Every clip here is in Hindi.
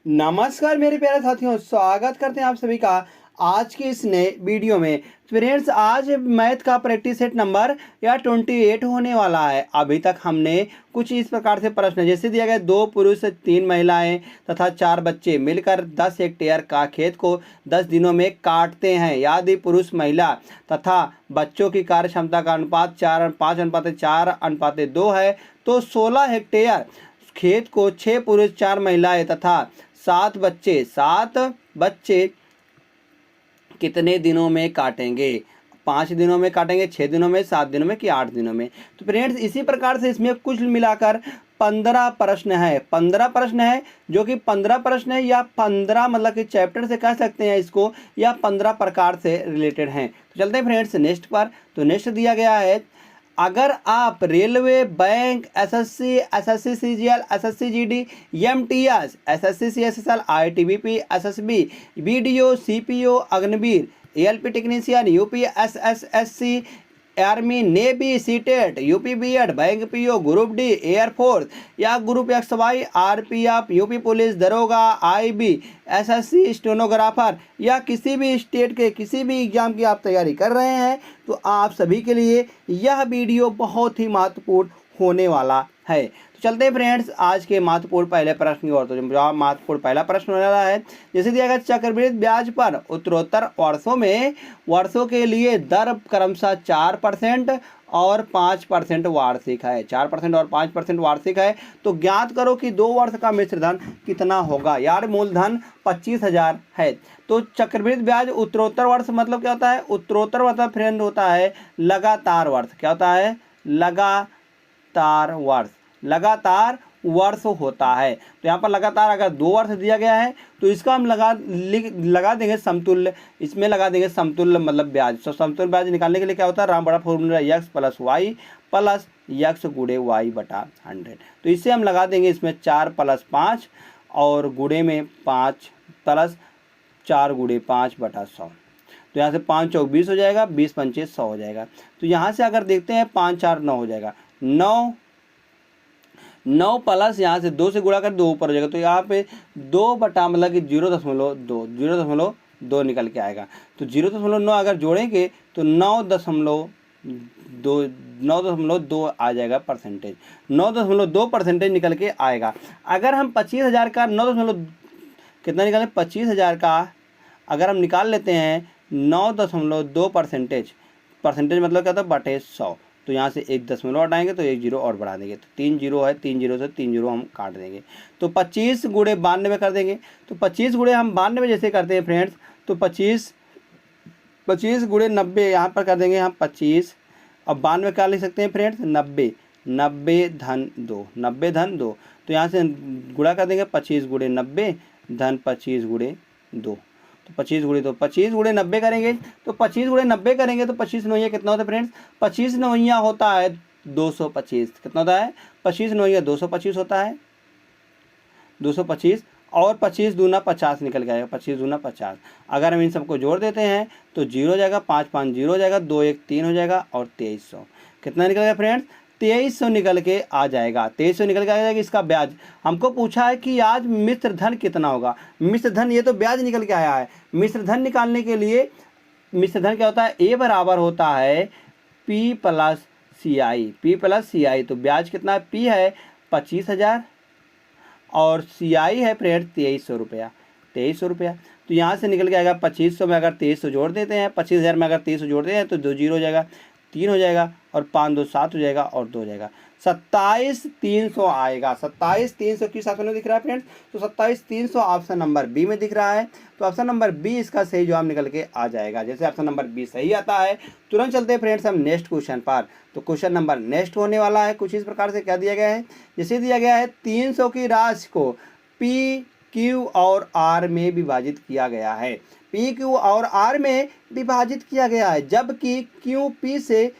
नमस्कार मेरे प्यारे साथियों, स्वागत करते हैं आप सभी का आज के इस नए वीडियो में। फ्रेंड्स, आज मैथ का प्रैक्टिस सेट नंबर 28 होने वाला है। अभी तक हमने कुछ इस प्रकार से प्रश्न जैसे दिया गया, 2 पुरुष 3 महिलाएं तथा 4 बच्चे मिलकर 10 हेक्टेयर का खेत को 10 दिनों में काटते हैं। यदि पुरुष महिला तथा बच्चों की कार्य क्षमता का अनुपात 5:4:2 है तो 16 हेक्टेयर खेत को 6 पुरुष 4 महिलाएं तथा 7 बच्चे कितने दिनों में काटेंगे? 5 दिनों में काटेंगे, 6 दिनों में, 7 दिनों में कि 8 दिनों में। तो फ्रेंड्स, इसी प्रकार से इसमें कुल मिलाकर 15 प्रश्न है। 15 प्रश्न है, जो कि 15 प्रश्न है या 15 मतलब कि चैप्टर से कह सकते हैं इसको, या 15 प्रकार से रिलेटेड हैं। तो चलते हैं फ्रेंड्स नेक्स्ट पर। तो नेक्स्ट दिया गया है, अगर आप railway, bank, SSC, SSC CGL, SSC GD, MTS, SSC CSSL, ITBP, SSB, BDO, CPO, Agniveer, ALP technician, UPSSSC, army, navy, CTET, UP BEd, bank PO, group D, air force या group XY, RPF, UP police, दरोगा, आईबी, एसएससी, स्टेनोग्राफर या किसी भी स्टेट के किसी भी एग्जाम की आप तैयारी कर रहे हैं तो आप सभी के लिए यह वीडियो बहुत ही महत्वपूर्ण होने वाला है। तो चलते हैं फ्रेंड्स आज के महत्वपूर्ण पहले प्रश्न की ओर। तो जवाब महत्वपूर्ण पहला प्रश्न होने वाला है, जैसे दिया गया, चक्रवृद्धि ब्याज पर उत्तरोत्तर वर्षों के लिए दर क्रमशः 4% और 5% वार्षिक है। 4% और 5% वार्षिक है। तो ज्ञात करो कि 2 वर्ष का मिश्र धन कितना होगा। यार मूलधन 25,000 है। तो चक्रवृद्धि ब्याज उत्तरोत्तर वर्ष मतलब क्या होता है? उत्तरोत्तर मतलब फ्रेंड होता है लगातार वर्ष। क्या होता है? लगातार वर्ष होता है। तो यहाँ पर लगातार अगर 2 वर्ष दिया गया है तो इसका हम लगा देंगे समतुल्य। इसमें लगा देंगे समतुल्य मतलब ब्याज। तो समतुल्य ब्याज निकालने के लिए क्या होता है? राम बड़ा formula x + y + x × y/100। तो इससे हम लगा देंगे इसमें 4 + 5 और गुणे में 5 + 4 × 5/100। तो यहाँ से 5 चौक 20 हो जाएगा, 20 पंचे 100 हो जाएगा। तो यहाँ से अगर देखते हैं 5 4 9 हो जाएगा, 9 प्लस यहाँ से 2 से गुणा कर 2 ऊपर हो जाएगा। तो यहाँ पे 2 बटा मतलब कि 0.2 निकल के आएगा। तो 0.9 अगर जोड़ेंगे तो 9.2 आ जाएगा परसेंटेज। 9.2% निकल के आएगा। अगर हम 25,000 का 9. कितना निकालें? 25,000 का अगर हम निकाल लेते हैं 9.2% मतलब क्या था? बटे 100। तो यहाँ से 1 दशमलव हटाएंगे तो 1 जीरो और बढ़ा देंगे। तो 3 जीरो है, 3 जीरो से 3 जीरो हम काट देंगे। तो 25 गुणे 92 कर देंगे। तो 25 गुणे हम 92 जैसे करते हैं फ्रेंड्स, तो 25 गुणे 90 यहाँ पर कर देंगे हम 25। अब 92 क्या लिख सकते हैं फ्रेंड्स? 90 धन 2, 90 धन 2। तो यहाँ से गुणा कर देंगे 25 गुणे 90 धन 25 गुणे 2। तो 25 गुणे 2, 25 गुणे 90 करेंगे। तो 25 गुणे 90 करेंगे तो 25 नौइया कितना होता है फ्रेंड्स? 25 नौइया होता है 225। कितना होता है? 25 नौइया 225 होता है, 225। और 25 दूना 50 निकल के आएगा, 25 दूना 50। अगर हम इन सबको जोड़ देते हैं तो 0 हो जाएगा, 5 5 0 हो जाएगा, 2 1 3 हो जाएगा और 2300। कितना निकल गया फ्रेंड्स? 2300 निकल के आ जाएगा। 2300 निकल के आ जाएगा। इसका ब्याज हमको पूछा है कि आज मिश्र धन कितना होगा। मिश्र धन, ये तो ब्याज निकल के आया है। मिश्र धन निकालने के लिए मिश्र धन क्या होता है? A बराबर होता है P + CI। तो ब्याज कितना है? P है 25,000 और CI है फ्रेंड्स 2300 रुपया। 2300 रुपया। तो यहाँ से निकल के आएगा 2500 में अगर 2300 जोड़ देते हैं, 25,000 में अगर 2300 जोड़ देते हैं तो 2 जीरो हो जाएगा, 3 हो जाएगा और 5 2 7 हो जाएगा और 2 हो जाएगा। 27,300 आएगा। 27,300 किस ऑप्शन में दिख रहा है फ्रेंड्स? तो 27,300 ऑप्शन नंबर बी में दिख रहा है। तो ऑप्शन नंबर बी इसका सही जवाब निकल के आ जाएगा। जैसे ऑप्शन नंबर बी सही आता है, तुरंत चलते हैं फ्रेंड्स हम नेक्स्ट क्वेश्चन पर। तो क्वेश्चन नंबर नेक्स्ट होने वाला है कुछ इस प्रकार से। क्या दिया गया है? जैसे दिया गया है 300 की राशि को पी, क्यू और आर में विभाजित किया गया है। पी, क्यू और आर में विभाजित किया गया है, जबकि क्यू पी से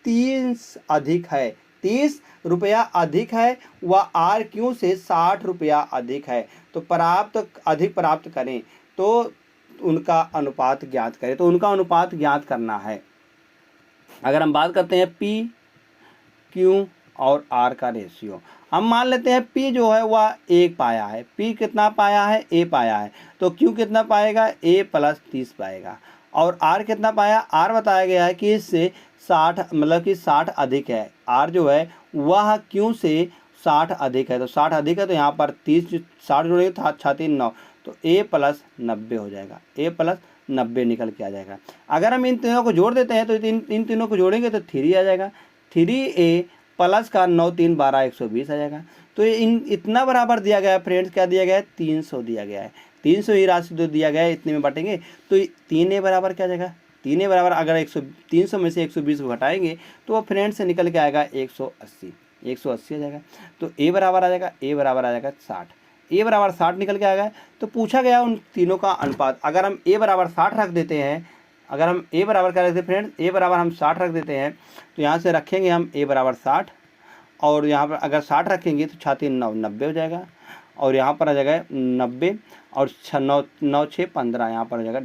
30 अधिक है, 30 रुपया अधिक है, व आर क्यू से 60 रुपया अधिक है। तो अधिक प्राप्त करें तो उनका अनुपात ज्ञात करें। तो उनका अनुपात ज्ञात करना है। अगर हम बात करते हैं पी, क्यू और आर का रेशियो, हम मान लेते हैं P जो है वह 1 पाया है, P कितना पाया है, A पाया है, तो Q कितना पाएगा, A प्लस 30 पाएगा। और R कितना पाया, R बताया गया है कि इससे 60 मतलब कि 60 अधिक है, R जो है वह Q से 60 अधिक है, तो 60 अधिक है तो यहाँ पर 30 60 जोड़ेंगे तो 6 9, तो A प्लस 90 हो जाएगा, A प्लस 90 निकल के आ जाएगा। अगर हम इन तीनों को जोड़ देते हैं तो इन तीनों को जोड़ेंगे तो 3 आ जाएगा, 3A प्लस का 9 3 12 120 आ जाएगा। तो इन इतना बराबर दिया गया है फ्रेंड्स, क्या दिया गया है, 300 दिया गया है, 300 ही राशि जो दिया गया है इतने में बांटेंगे तो 3A बराबर क्या आ जाएगा, 3A बराबर अगर 300 में से 120 को घटाएंगे तो वो फ्रेंड्स से निकल के आएगा 180 आ जाएगा। तो A बराबर आ जाएगा, A बराबर आ जाएगा 60, A बराबर 60 निकल के आएगा। तो पूछा गया उन तीनों का अनुपात, अगर हम A बराबर 60 रख देते हैं, अगर हम A बराबर क्या रखते हैं फ्रेंड्स, A बराबर हम 60 रख देते हैं, तो यहाँ से रखेंगे हम A बराबर 60, और यहाँ पर अगर 60 रखेंगे तो 6 3 9 90 हो जाएगा, और यहाँ पर आ जाएगा 90, और 9 6 15, यहाँ पर हो जाएगा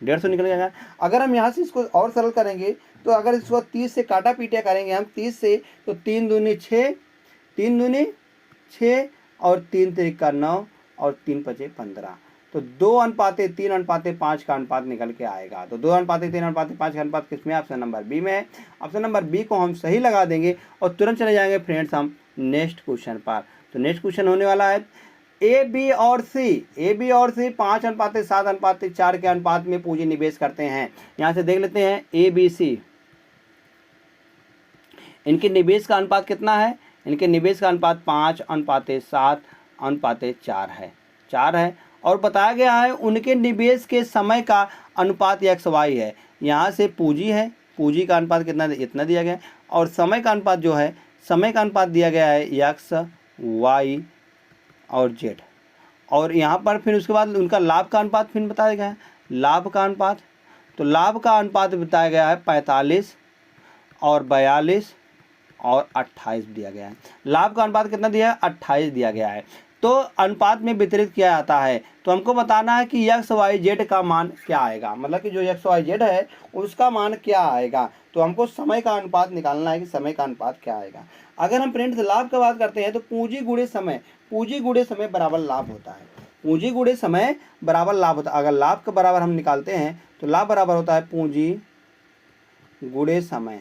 150 निकल जाएगा। अगर हम यहाँ से इसको और सरल करेंगे तो अगर इसको 30 से काटा पीटा करेंगे हम 30 से, तो 3 दूनी 6, 3 दूनी 6 और 3 त्रिक 9 और 3 पचे 15, तो 2:3:5 का अनुपात निकल के आएगा। तो 2:3:5 का अनुपात किसमें, ऑप्शन नंबर बी में है। ऑप्शन नंबर बी को हम सही लगा देंगे और तुरंत चले जाएंगे फ्रेंड्स हम नेक्स्ट क्वेश्चन पर। तो नेक्स्ट क्वेश्चन होने वाला है ए बी और सी 5:7:4 के अनुपात में पूंजी निवेश करते हैं। यहाँ से देख लेते हैं ए बी सी, इनके निवेश का अनुपात कितना है, इनके निवेश का अनुपात 5:7:4 है, 4 है। और बताया गया है उनके निवेश के समय का अनुपात XY है। यहाँ से पूंजी है, पूंजी का अनुपात कितना, इतना दिया गया है, और समय का अनुपात जो है, समय का अनुपात दिया गया है XY और Z। और यहाँ पर फिर उसके बाद उनका लाभ का अनुपात फिर बताया गया है, लाभ का अनुपात, तो लाभ का अनुपात बताया गया है 45 और 42 और 28 दिया गया है। लाभ का अनुपात कितना दिया है, 28 दिया गया है। तो अनुपात में वितरित किया जाता है, तो हमको बताना है कि XYZ का मान क्या आएगा, मतलब कि जो XYZ है उसका मान क्या आएगा। तो हमको समय का अनुपात निकालना है कि समय का अनुपात क्या आएगा। अगर हम फ्रेंड्स लाभ की बात करते हैं तो पूंजी गुणे समय, पूंजी गुणे समय बराबर लाभ होता है, पूंजी गुणे समय बराबर लाभ होता है। अगर लाभ के बराबर हम निकालते हैं तो लाभ बराबर होता है पूंजी गुणे समय,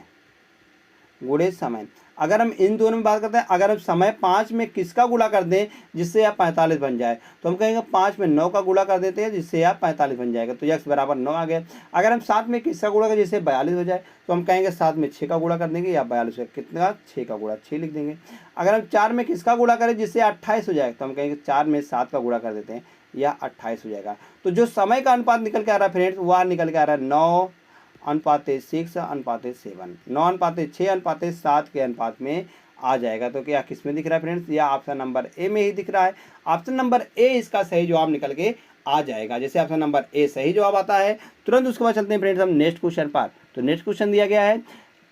गुणे समय। अगर हम इन दोनों में बात करते हैं, अगर हम समय 5 में किसका गुणा कर दें जिससे आप 45 बन जाए, तो हम कहेंगे 5 में 9 का गुणा कर देते हैं जिससे आप 45 बन जाएगा, तो x बराबर 9 आ गया। अगर हम 7 में किसका गुणा करें जिससे 42 हो जाए, तो हम कहेंगे 7 में 6 का गुणा कर देंगे, या 42 का कितना, 6 का गुणा 6 लिख देंगे। अगर हम 4 में किसका गुणा करें जिससे 28 हो जाए, तो हम कहेंगे 4 में 7 का गुणा कर देते हैं, या 28 हो जाएगा। तो जो समय का अनुपात निकल के आ रहा है फ्रेंड्स, वह निकल के आ रहा है 9:6:7, 9:6:7 के अनुपात में आ जाएगा। तो क्या किस में दिख रहा है फ्रेंड्स, या ऑप्शन नंबर ए में ही दिख रहा है। ऑप्शन नंबर ए इसका सही जवाब निकल के आ जाएगा। जैसे ऑप्शन नंबर ए सही जवाब आता है, तुरंत उसके बाद चलते हैं फ्रेंड्स हम नेक्स्ट क्वेश्चन पर। तो नेक्स्ट क्वेश्चन दिया गया है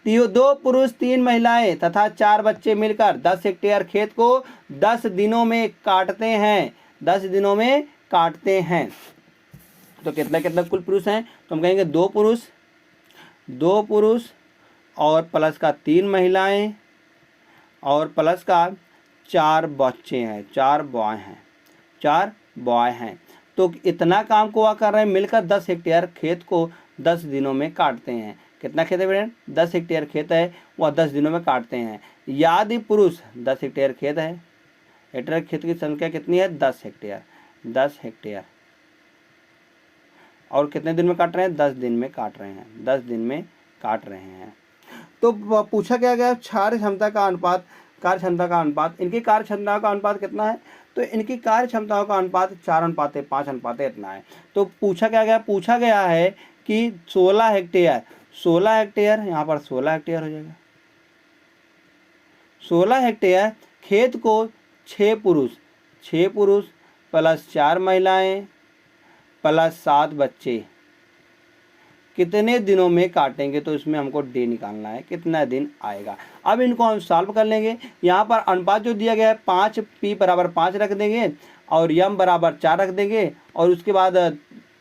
2 पुरुष 3 महिलाएं तथा 4 बच्चे मिलकर 10 हेक्टेयर खेत को 10 दिनों में काटते हैं, 10 दिनों में काटते हैं। तो कितना कितना कुल पुरुष हैं, तो हम कहेंगे 2 पुरुष और प्लस का 3 महिलाएं और प्लस का 4 बच्चे हैं, 4 बॉय हैं। तो इतना काम को वह कर रहे हैं, मिलकर 10 हेक्टेयर खेत को 10 दिनों में काटते हैं। कितना खेत है फ्रेंड, 10 हेक्टेयर खेत है, वह 10 दिनों में काटते हैं। यदि पुरुष 10 हेक्टेयर खेत है, हेक्टेयर खेत की संख्या कितनी है, 10 हेक्टेयर, और कितने दिन में काट रहे हैं, 10 दिन में काट रहे हैं, 10 दिन में काट रहे हैं। तो पूछा क्या गया, कार्य क्षमता का अनुपात, इनकी कार्य क्षमता का अनुपात कितना है, तो इनकी कार्य क्षमताओं का अनुपात 4:5 इतना है। तो पूछा गया है कि 16 हेक्टेयर, यहाँ पर 16 हेक्टेयर हो जाएगा, 16 हेक्टेयर खेत को 6 पुरुष प्लस 4 महिलाएं प्लस 7 बच्चे कितने दिनों में काटेंगे। तो इसमें हमको डे निकालना है, कितना दिन आएगा। अब इनको हम सॉल्व कर लेंगे। यहाँ पर अनुपात जो दिया गया है 5, P बराबर 5 रख देंगे और M बराबर 4 रख देंगे, और उसके बाद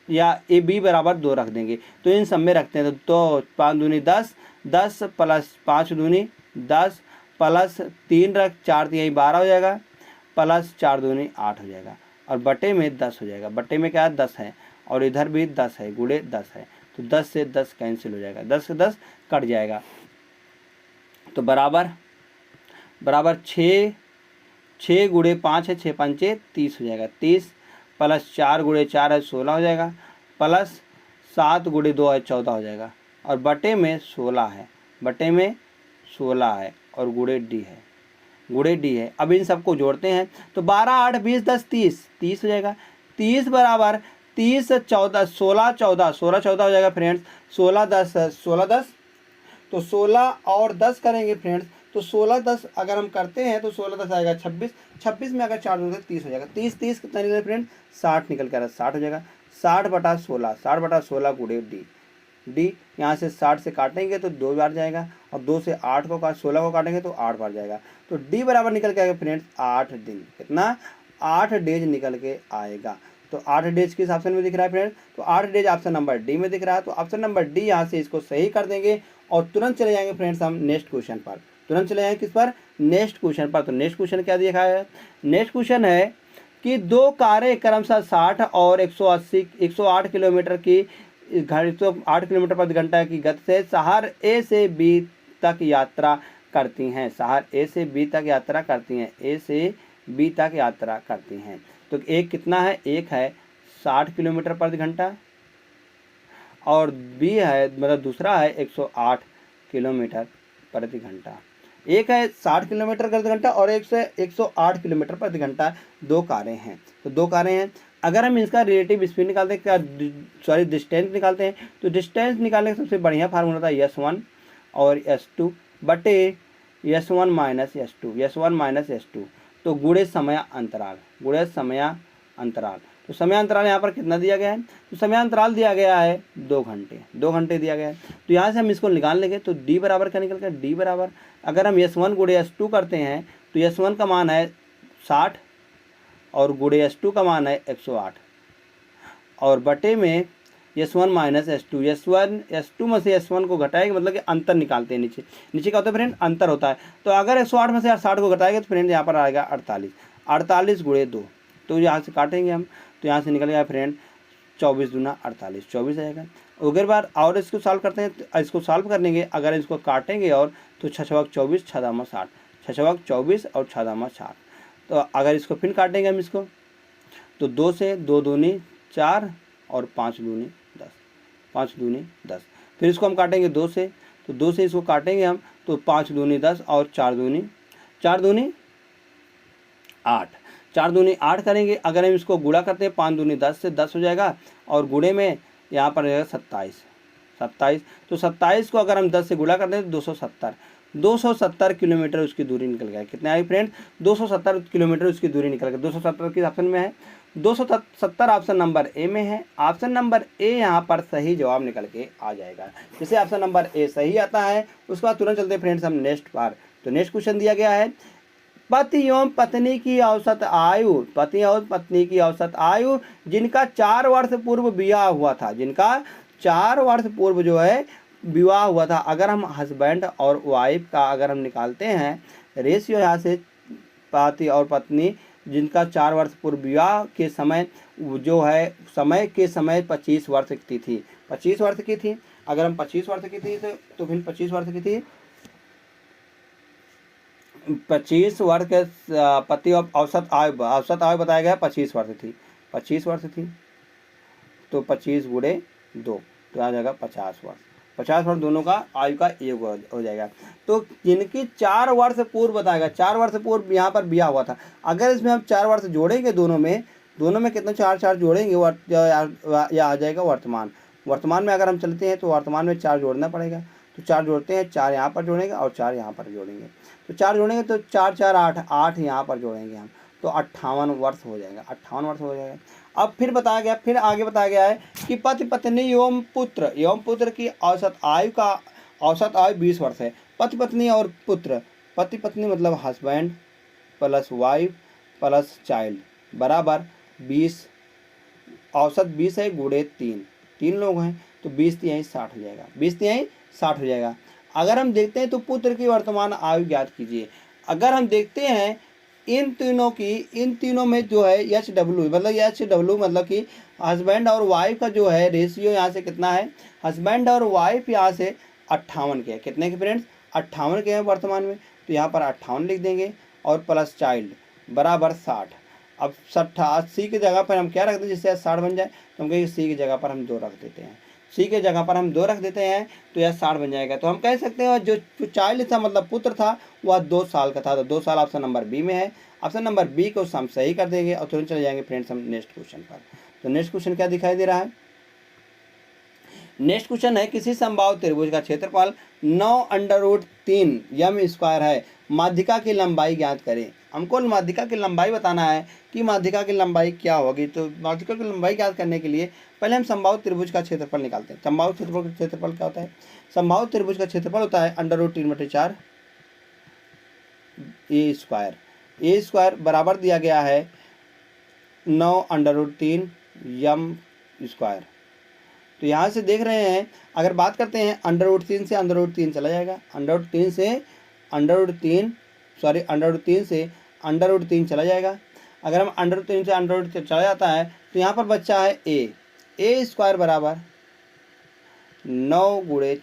या AB बराबर 2 रख देंगे। तो इन सब में रखते हैं, तो 5 दूनी 10, 10 प्लस 5 दूनी 10, प्लस 3 रख 4 तिहाई 12 हो जाएगा, प्लस 4 दूनी 8 हो जाएगा, और बटे में 10 हो जाएगा। बटे में क्या है 10 है, और इधर भी 10 है, गुणे 10 है, तो 10 से 10 कैंसिल हो जाएगा, 10 से 10 कट जाएगा। तो बराबर 6 गुणे 5 है, 6 पंचे 30 हो जाएगा, 30 प्लस 4 गुणे 4 है 16 हो जाएगा, प्लस 7 गुणे 2 है 14 हो जाएगा, और बटे में 16 है, बटे में 16 है, और गुणे डी है। अब इन सबको जोड़ते हैं तो 12 8 20 10 30 हो जाएगा। 30 बराबर 30 14 16 14 हो जाएगा फ्रेंड्स। 16 10 तो 16 और 10 करेंगे फ्रेंड्स, तो 16 10 अगर हम करते हैं तो 16 10 आएगा 26 में अगर 4 जोड़ते 30 हो जाएगा। 30 कितना निकल फ्रेंड्स 60 निकल कर 60 हो जाएगा। 60/16 गुणे डी यहाँ से 60 से काटेंगे तो 2 बार जाएगा, और 2 से 8 को 16 को काटेंगे तो 8 बार जाएगा। तो डी बराबर निकल के आएगा फ्रेंड्स 8 दिन। कितना 8 डेज निकल के आएगा। तो 8 डेज किस ऑप्शन में दिख रहा है फ्रेंड्स, तो 8 डेज ऑप्शन नंबर डी में दिख रहा है। तो ऑप्शन नंबर डी यहाँ से इसको सही कर देंगे और तुरंत चले जाएंगे फ्रेंड्स हम नेक्स्ट क्वेश्चन पर। तुरंत चले जाएंगे किस पर, नेक्स्ट क्वेश्चन पर। तो नेक्स्ट क्वेश्चन क्या दिखा है, नेक्स्ट क्वेश्चन है कि 2 कारें क्रमशः 60 और 108 किलोमीटर की 108 किलोमीटर प्रति घंटा की गति से शहर ए से बी तक यात्रा करती हैं। शहर ए से बी तक यात्रा करती हैं, ए से बी तक यात्रा करती हैं। तो एक कितना है, एक है 60 किलोमीटर प्रति घंटा, और बी है मतलब दूसरा है 108 किलोमीटर प्रति घंटा। एक है 60 किलोमीटर प्रति घंटा और एक से 108 किलोमीटर प्रति घंटा। 2 कारें हैं, तो 2 कारें हैं। अगर हम इसका रिलेटिव स्पीड निकालते हैं, क्या डिस्टेंस निकालते हैं, तो डिस्टेंस निकालने का सबसे बढ़िया फार्मूला था S1 और S2 बटे S1 माइनस S2 तो गुणे समय अंतराल, तो समय अंतराल यहाँ पर कितना दिया गया है, तो समय अंतराल दिया गया है 2 घंटे दिया गया है। तो यहाँ से हम इसको निकाल लेंगे तो डी बराबर क्या निकल गया, डी बराबर अगर हम S1 गुणे S2 करते हैं तो S1 का मान है 60 और गुणे S2 का मान है 108, और बटे में S1 माइनस S2 S2 में से S1 को घटाएंगे, मतलब कि अंतर निकालते हैं। नीचे क्या होता है फ्रेंड, अंतर होता है। तो अगर 108 में से 60 को घटाएंगे तो फ्रेंड यहाँ पर आएगा 48 गुणे 2, तो यहाँ से काटेंगे हम, तो यहाँ से निकल गया फ्रेंड 24 दूना 48, 24 आएगा। अगर बार और इसको सॉल्व करते हैं, तो इसको सॉल्व करेंगे अगर इसको काटेंगे और तो 6×24 6×60, 6×24 और 6×60। तो अगर इसको फिर काटेंगे हम इसको तो 2 से 2 दूनी 4 और 5 दूनी 10, फिर इसको हम काटेंगे 2 से, तो 2 से इसको काटेंगे हम तो 5 दूनी 10 और 4 दूनी 8, 4 दूनी 8 करेंगे। अगर हम इसको गुणा करते हैं 5 दूनी 10 से 10 हो जाएगा, और गुणे में यहाँ पर रहेगा 27, तो 27 को अगर हम 10 से गुणा करते हैं तो 270 किलोमीटर उसकी दूरी निकल गया। कितना है फ्रेंड, 270 किलोमीटर उसकी दूरी निकल गया। 270 किस ऑप्शन में है, 270 ऑप्शन नंबर ए में है। ऑप्शन नंबर ए यहाँ पर सही जवाब निकल के आ जाएगा। जैसे ऑप्शन नंबर ए सही आता है उसके बाद तुरंत चलते फ्रेंड्स हम नेक्स्ट पर। तो नेक्स्ट क्वेश्चन दिया गया है पति एवं पत्नी की औसत आयु जिनका 4 वर्ष पूर्व विवाह हुआ था, जिनका 4 वर्ष पूर्व जो है विवाह हुआ था। अगर हम हस्बैंड और वाइफ का अगर हम निकालते हैं रेशियो यहाँ से, पति और पत्नी जिनका 4 वर्ष पूर्व विवाह के समय जो है समय 25 वर्ष की थी, 25 वर्ष की थी। अगर हम 25 वर्ष की थी तो फिर 25 वर्ष की थी, 25 वर्ष के पति और औसत आयु बताया गया 25 वर्ष थी, तो 25 गुणे 2 तो आ जाएगा 50 वर्ष दोनों का आयु का योग हो जाएगा। तो जिनकी 4 वर्ष पूर्व बताएगा, 4 वर्ष पूर्व यहाँ पर ब्याह हुआ था। अगर इसमें हम 4 वर्ष जोड़ेंगे दोनों में कितना 4 जोड़ेंगे या आ जाएगा वर्तमान में। अगर हम चलते हैं तो वर्तमान में 4 जोड़ना पड़ेगा, तो 4 जोड़ते हैं, 4 यहाँ पर जोड़ेंगे और 4 यहाँ पर जोड़ेंगे, तो 4 जोड़ेंगे तो 4 4 8 यहाँ पर जोड़ेंगे हम, तो 58 वर्ष हो जाएगा। अब फिर आगे बताया गया है कि पति पत्नी एवं पुत्र की औसत आयु 20 वर्ष है। पति पत्नी और पुत्र, पति पत्नी मतलब husband plus wife plus child बराबर 20, औसत 20 है गुणे 3 लोग हैं, तो 20 तिहाई 60 हो जाएगा, अगर हम देखते हैं तो पुत्र की वर्तमान आयु ज्ञात कीजिए। अगर हम देखते हैं इन तीनों में जो है HW मतलब कि हस्बैंड और वाइफ का जो है रेशियो यहाँ से कितना है, हस्बैंड और वाइफ यहाँ से 58 के है। कितने के फ्रेंड्स, 58 के हैं वर्तमान में, तो यहाँ पर 58 लिख देंगे और प्लस चाइल्ड बराबर 60। अब 80 की जगह पर हम क्या रख दें जिससे 60 बन जाए, तो हम कहेंगे सी की जगह पर हम 2 रख देते हैं, सी के जगह पर हम 2 रख देते हैं तो यह 60 बन जाएगा। तो हम कह सकते हैं जो चाइल्ड था मतलब पुत्र था वह 2 साल का था, तो 2 साल ऑप्शन नंबर बी में है। ऑप्शन नंबर बी को हम सही कर देंगे और तुरंत चले जाएंगे फ्रेंड्स हम नेक्स्ट क्वेश्चन पर। तो नेक्स्ट क्वेश्चन क्या दिखाई दे रहा है, नेक्स्ट क्वेश्चन है किसी समबाहु त्रिभुज का क्षेत्रफल 9√3 यम स्क्वायर है, माध्यिका की लंबाई ज्ञात करें। हमको माध्यिका की लंबाई बताना है कि माध्यिका की लंबाई क्या होगी। तो माध्यिका की लंबाई ज्ञात करने के लिए पहले हम समबाहु त्रिभुज का क्षेत्रफल निकालते हैं। समबाहु त्रिभुज का क्षेत्रफल क्या होता है, समबाहु त्रिभुज का क्षेत्रफल होता है √3/4 ए स्क्वायर बराबर दिया गया है 9√3 यम स्क्वायर। तो यहाँ से देख रहे हैं अगर बात करते हैं √3 से √3 चला जाएगा, √3 से √3 चला जाएगा। अगर हम √3 से √3 चला जाता है तो यहाँ पर बच्चा है ए स्क्वायर बराबर 9 गुणे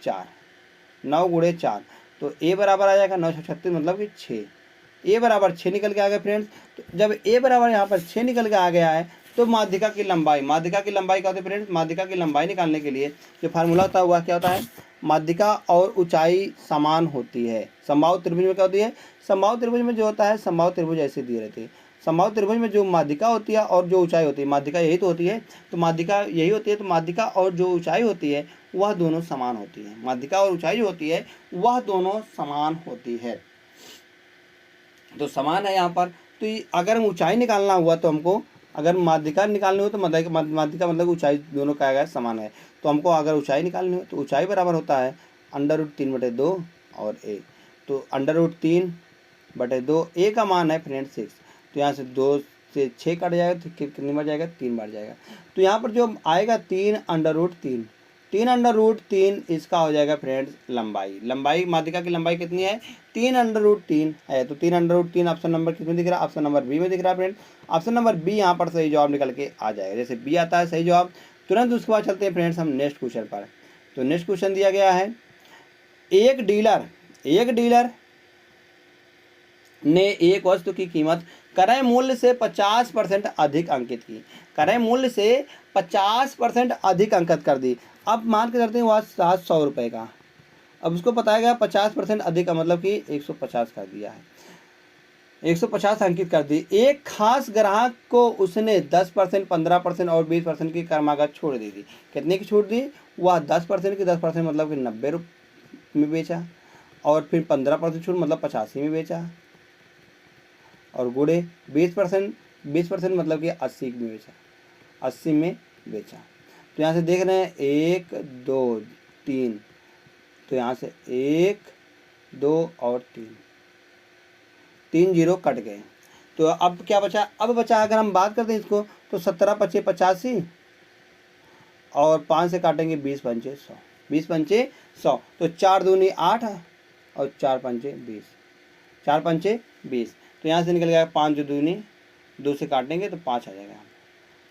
4, तो ए बराबर आ जाएगा 936 मतलब कि 6। ए बराबर 6 निकल के आ गया फ्रेंड्स। तो जब ए बराबर यहाँ पर 6 निकल के आ गया है तो माध्यिका की लंबाई क्या होती है फ्रेंड्स, माध्यिका की लंबाई निकालने के लिए जो फार्मूला होता है वह क्या होता है, माध्यिका और ऊंचाई समान होती है। समबाहु त्रिभुज में क्या होती है, समबाहु त्रिभुज में जो होता है, समबाहु त्रिभुज ऐसे दिए रहते हैं, समबाहु त्रिभुज में जो माध्यिका होती है और जो ऊंचाई होती है, माध्यिका यही तो होती है, तो माध्यिका यही होती है, तो माध्यिका और जो ऊंचाई होती है वह दोनों समान होती है। माध्यिका और ऊंचाई जो होती है वह दोनों समान होती है, तो समान है यहाँ पर। तो अगर ऊंचाई निकालना हुआ तो हमको, अगर माध्यिका निकालनी हो तो माध्यिका मतलब ऊंचाई दोनों का आएगा समान है, तो हमको अगर ऊंचाई निकालनी हो तो ऊंचाई बराबर होता है √3/2 और ए, तो √3/2 ए का मान है फ्रेंड 6, तो यहाँ से 2 से 6 कट जाएगा तो कितनी बार जाएगा, 3 बार जाएगा। तो यहाँ पर जो आएगा 3√3 इसका हो जाएगा फ्रेंड्स लंबाई माध्यिका की लंबाई कितनी है, 3√3 है। तो 3√3 ऑप्शन नंबर किसमें दिख रहा है, ऑप्शन नंबर बी में दिख रहा है फ्रेंड। ऑप्शन नंबर बी यहाँ पर सही जवाब निकल के आ जाएगा, जैसे बी आता है सही जवाब तुरंत उसके बाद चलते हैं फ्रेंड्स हम नेक्स्ट क्वेश्चन पर। तो नेक्स्ट क्वेश्चन दिया गया है एक डीलर ने एक वस्तु की कीमत क्रय मूल्य से 50% अधिक अंकित की, क्रय मूल्य से 50% अधिक अंकित कर दी। अब मान के चलते हैं वह 700 रुपये का, अब उसको बताया गया 50% अधिक मतलब कि 150 कर दिया है, 150 अंकित कर दी। एक खास ग्राहक को उसने 10%, 15% और 20% की क्रमागत छूट दी थी। कितने की छूट दी, वह 10% की 10% मतलब कि 90 रुपये में बेचा, और फिर 15% छूट मतलब 85 में बेचा, और गुड़े 20% मतलब कि 80 में बेचा, 80 में बेचा। तो यहाँ से देख रहे हैं 1 2 3, तो यहाँ से 1 2 और 3 0 कट गए। तो अब क्या बचा, अब बचा अगर हम बात करते हैं इसको तो 17 5 85 और 5 से काटेंगे 20 5 100, 20 5 100, तो 4 दूनी 8 और 4 5 20, 4 5 20, तो यहाँ से निकल गया 5 दूनी 2 से काटेंगे तो 5 आ जाएगा,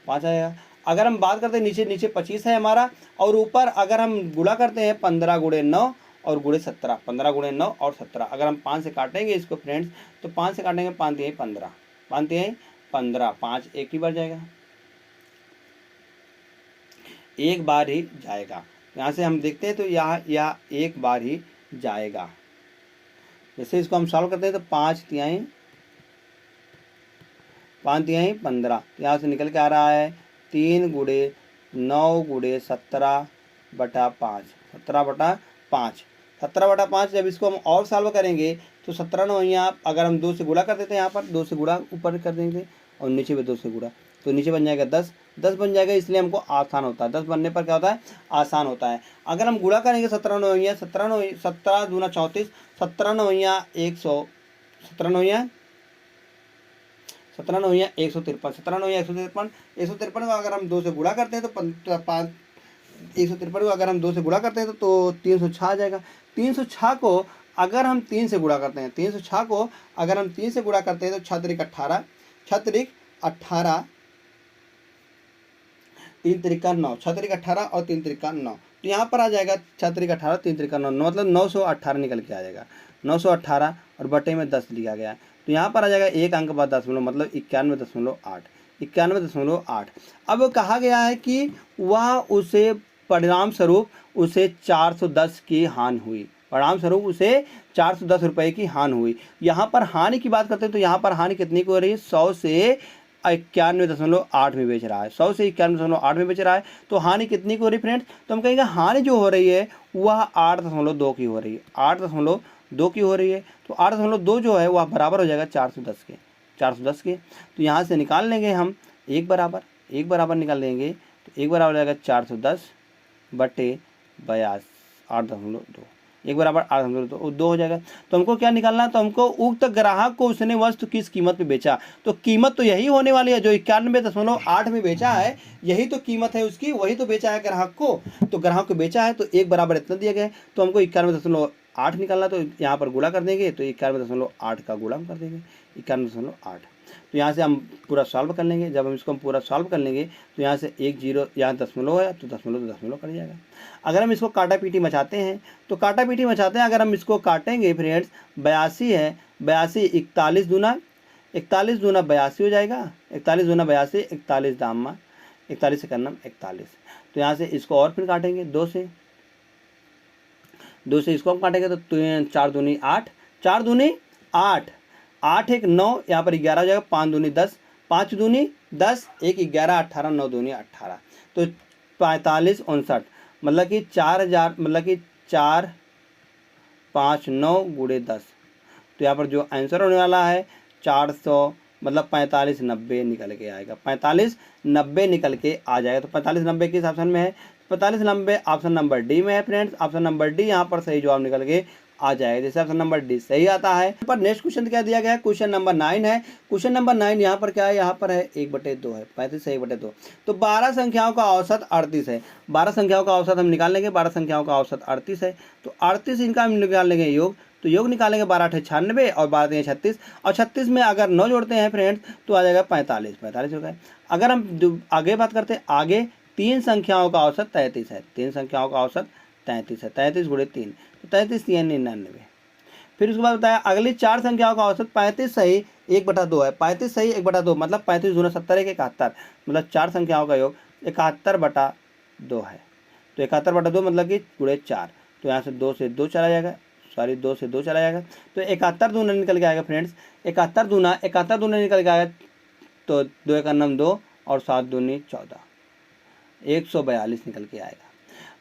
5 आएगा। अगर हम बात करते हैं नीचे 25 है हमारा, और ऊपर अगर हम गुणा करते हैं 15 गुणे 9 और गुणे 17, 15 गुणे 9 और 17, अगर हम 5 से काटेंगे इसको फ्रेंड्स तो 5 से काटेंगे 5 3 15, 5 3 15, 5 एक ही बार जाएगा, एक बार ही जाएगा। यहाँ से हम देखते हैं तो यहाँ एक बार ही जाएगा। जैसे इसको हम सॉल्व करते हैं तो 5 तिहाई 15, यहाँ से निकल के आ रहा है 3 गुणे 9 गुणे 17/5, 17/5। जब इसको हम और सॉल्व करेंगे तो 17 9 यहाँ अगर हम 2 से गुणा कर देते हैं, यहाँ पर 2 से गुणा ऊपर कर देंगे और नीचे भी 2 से गुणा, तो नीचे बन जाएगा 10 बन जाएगा, इसलिए हमको आसान होता है, 10 बनने पर क्या होता है, आसान होता है। अगर हम गुणा करेंगे 17 9 17 दूना 34, 17 9 100, 17 9 153, 17 9 153 को अगर हम 2 से गुणा करते हैं तो 5 153 को अगर हम 2 से गुणा करते हैं तो 306 आ जाएगा। 306 को अगर हम 3 से गुणा करते हैं, 306 को अगर हम 3 से गुणा करते हैं तो 6 त्रिक 18, 6 त्रिक 18, 3 त्रिका 9, 6 त्रिक 18 और 3 त्रिका 9। तो यहाँ पर आ जाएगा 6 त्रिक 18, 3 त्रिका 9, मतलब 918 निकल के आ जाएगा। 918 और बटे में 10 लिखा गया है, तो यहाँ पर आ जाएगा एक अंक बाद दशमलव, मतलब 91.8, 91.8। अब कहा गया है कि वह उसे परिणाम स्वरूप उसे 410 की हानि हुई, परिणाम स्वरूप उसे 410 रुपये की हानि हुई। यहाँ पर हानि की बात करते हैं तो यहाँ पर हानि कितनी की हो रही है, 100 से 91.8 में बेच रहा है, 100 से 91.8 में बेच रहा है। तो हानि कितनी की हो रही है फ्रेंड्स, तो हम कहेंगे हानि जो हो रही है वह 8.2 की हो रही है, 8.2 की हो रही है। तो 8.2 जो है वह बराबर हो जाएगा 410 के, 410 के। तो यहाँ से निकाल लेंगे हम एक बराबर निकाल लेंगे, तो एक बराबर हो जाएगा 410 बटे 82, 8.2, एक बराबर 8.2 हो जाएगा। तो हमको क्या निकालना है, तो हमको उक्त ग्राहक को उसने वस्तु किस कीमत पे बेचा, तो कीमत तो यही होने वाली है जो 91.8 में बेचा है, यही तो कीमत है उसकी, वही तो बेचा है ग्राहक को। तो ग्राहक को बेचा है तो एक बराबर इतना दिया गया है, तो हमको 91.8 निकालना, तो यहाँ पर गुणा कर देंगे, तो 91.8 का गुणा कर देंगे 91.8। तो यहाँ से हम पूरा सॉल्व कर लेंगे। जब हम इसको पूरा सॉल्व कर लेंगे तो यहाँ से एक जीरो, यहाँ दशमलव है तो दशमलव कट जाएगा। अगर हम इसको काटा पीटी मचाते हैं तो काटा पीटी मचाते हैं, अगर हम इसको काटेंगे फ्रेंड्स, 82 है, 82 41 दूना 82 हो जाएगा, 41 दूना 82, 41 दामा 41 से करना 41। तो यहाँ से इसको और फिर काटेंगे 2 से इसको हम काटेंगे तो 4 दूनी 8, 4 दूनी 8, 8 एक 9, यहाँ पर 11 हो जाएगा, 5 दूनी 10, 5 दूनी 10, 1 11, 18, 9 दूनी 18, तो 45 59, मतलब कि 4000, मतलब कि 4 5 9 गुणे 10। तो यहाँ पर जो आंसर होने वाला है 400, मतलब 45 90 निकल के आएगा, 45 90 निकल के आ जाएगा। तो 45 90 किस ऑप्शन में है, 45 90 ऑप्शन नंबर डी में है फ्रेंड्स, ऑप्शन नंबर डी यहाँ पर सही जवाब निकल के आ जाएगा, जैसे ऑप्शन नंबर डी सही आता है। पर नेक्स्ट क्वेश्चन क्या दिया गया है, क्वेश्चन नंबर 9 है। क्वेश्चन नंबर 9 यहाँ पर क्या है, यहाँ पर है 1/2 है, 35 से 1/2। तो 12 संख्याओं का औसत 38 है, 12 संख्याओं का औसत हम निकाल लेंगे, 12 संख्याओं का औसत 38 है, तो 38 इनका हम निकाल लेंगे योग, तो योग निकालेंगे 12 96 और 12 36, और 36 में अगर 9 जोड़ते हैं फ्रेंड्स तो आ जाएगा 45 हो गए। अगर हम आगे बात करते हैं, आगे 3 संख्याओं का औसत 33 है, 3 संख्याओं का औसत 33 है, 33 गुणे 3, तो 33 3 99। फिर उसके बाद बताया अगली 4 संख्याओं का औसत 35 सही 1/2 है, 35 सही 1/2, मतलब 35 दूना 70 1 71, मतलब 4 संख्याओं का योग 71/2 है। तो 71/2 मतलब कि गुणे 4, तो यहाँ से 2 से 2 चला जाएगा, सॉरी 2 से 2 चला जाएगा, तो 71 दूना निकल के आएगा फ्रेंड्स, 71 दूना निकल के आएगा, तो 2 1 9 2 और 7 दूनी 14, 142 निकल के आएगा।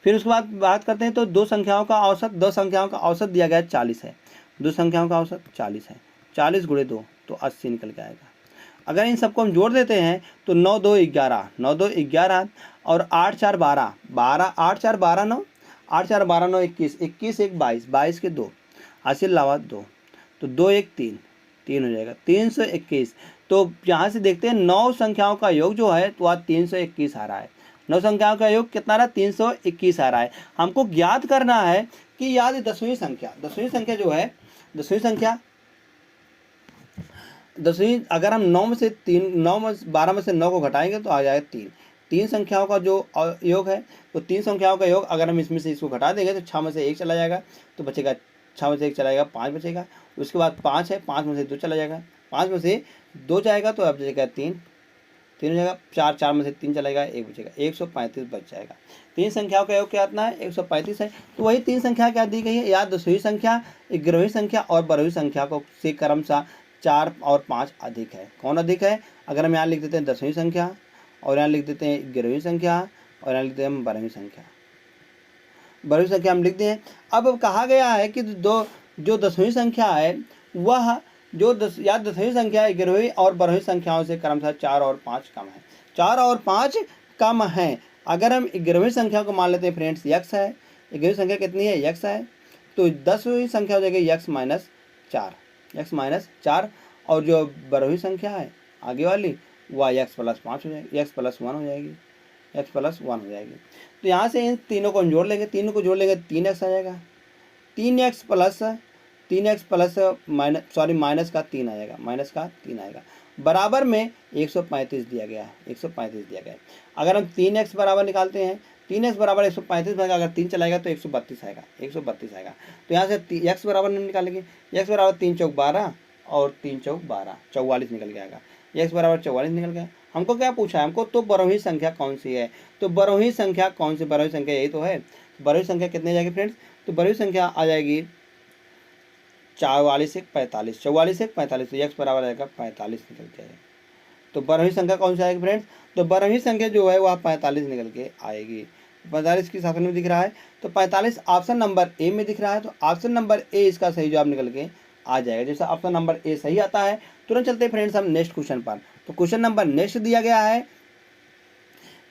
फिर उसके बाद बात करते हैं तो 2 संख्याओं का औसत दिया गया है 40 है, 2 संख्याओं का औसत 40 है, 40 गुणे 2 तो 80 निकल के आएगा। अगर इन सबको हम जोड़ देते हैं तो 9 2 11, 9 2 11 और 8 4 12, 8 4 12 9, 8 4 12 9 21, 21 1 22, 22 के 2, 80 लावा 2, तो 2 1 3, 3 हो जाएगा, 321। तो यहाँ से देखते हैं 9 संख्याओं का योग जो है तो वह 321 आ रहा है, 9 संख्याओं का योग कितना रहा, 321 आ रहा है। हमको ज्ञात करना है कि याद 10वीं संख्या जो है, 10वीं अगर हम 9 में से 12 में से 9 को घटाएंगे तो आ जाएगा 3, 3 संख्याओं का जो योग है, तो 3 संख्याओं का योग अगर हम इसमें से इसको घटा देंगे तो 6 में से 1 चला जाएगा, तो बचेगा 6 में से 1 चला जाएगा 5 बचेगा। उसके बाद 5 है, 5 में से 2 चला जाएगा, 5 में से 2 जाएगा तो अब बचेगा 3 हो जाएगा, 4 में से 3 चलेगा 1 बचेगा, 135 बच जाएगा। 3 संख्याओं का योग क्या इतना है, 135 है। तो वही 3 संख्या क्या दी गई है, या 10वीं संख्या, 11वीं संख्या और 12वीं संख्या को से क्रमशः 4 और 5 अधिक है। कौन अधिक है, अगर हम यहाँ लिख देते हैं 10वीं संख्या, और यहाँ लिख देते हैं 11वीं संख्या, और यहाँ लिख देते हैं 12वीं संख्या, 12वीं संख्या हम लिख दें। अब कहा गया है कि जो 10वीं संख्या है वह जो 10वीं संख्या 11वीं और 12वीं संख्याओं से क्रमशः 4 और 5 कम है, 4 और 5 कम है। अगर हम 11वीं संख्या को मान लेते हैं फ्रेंड्स यक्स है, 11वीं संख्या कितनी है, यक्स है, तो 10वीं संख्या हो जाएगी यक्स माइनस 4, और जो 12वीं संख्या है आगे वाली वह यक्स प्लस 5 हो जाएगी, यक्स प्लस 1 हो जाएगी, एक्स प्लस 1 हो जाएगी। तो यहाँ से इन तीनों को हम जोड़ लेंगे, तीनों को जोड़ लेंगे 3x आ जाएगा, 3x प्लस माइनस का 3 आ जाएगा, माइनस का 3 आएगा, बराबर में 135 दिया गया है, 135 दिया गया है। अगर हम 3x बराबर निकालते हैं, 3x बराबर 135 आएगा, अगर 3 चलाएगा तो 132 आएगा, 132 आएगा। तो यहाँ से x बराबर नहीं निकालेंगे, x बराबर 3 चौक 12 और 3 चौक 12, 44 निकल के आएगा, x बराबर 44 निकल गया। हमको क्या पूछा है, हमको तो बरोही संख्या कौन सी है, तो बरोही संख्या कौन सी, बरोही संख्या यही तो है। बरोही संख्या कितने जाएगी फ्रेंड्स, तो बरोही संख्या आ जाएगी 44 एक 45, 44 एक 45, तो x बराबर आएगा 45 निकल के आएगा। तो बरोही संख्या कौन सी आएगी फ्रेंड्स, तो बरोही संख्या जो है वह 45 निकल के आएगी। 45 किस ऑप्शन में दिख रहा है, तो 45 ऑप्शन नंबर ए में दिख रहा है, तो ऑप्शन नंबर ए इसका सही जवाब निकल के आ जाएगा। जैसा ऑप्शन नंबर ए सही आता है, तुरंत चलते हैं फ्रेंड्स हम नेक्स्ट क्वेश्चन पर। तो क्वेश्चन नंबर नेक्स्ट दिया गया है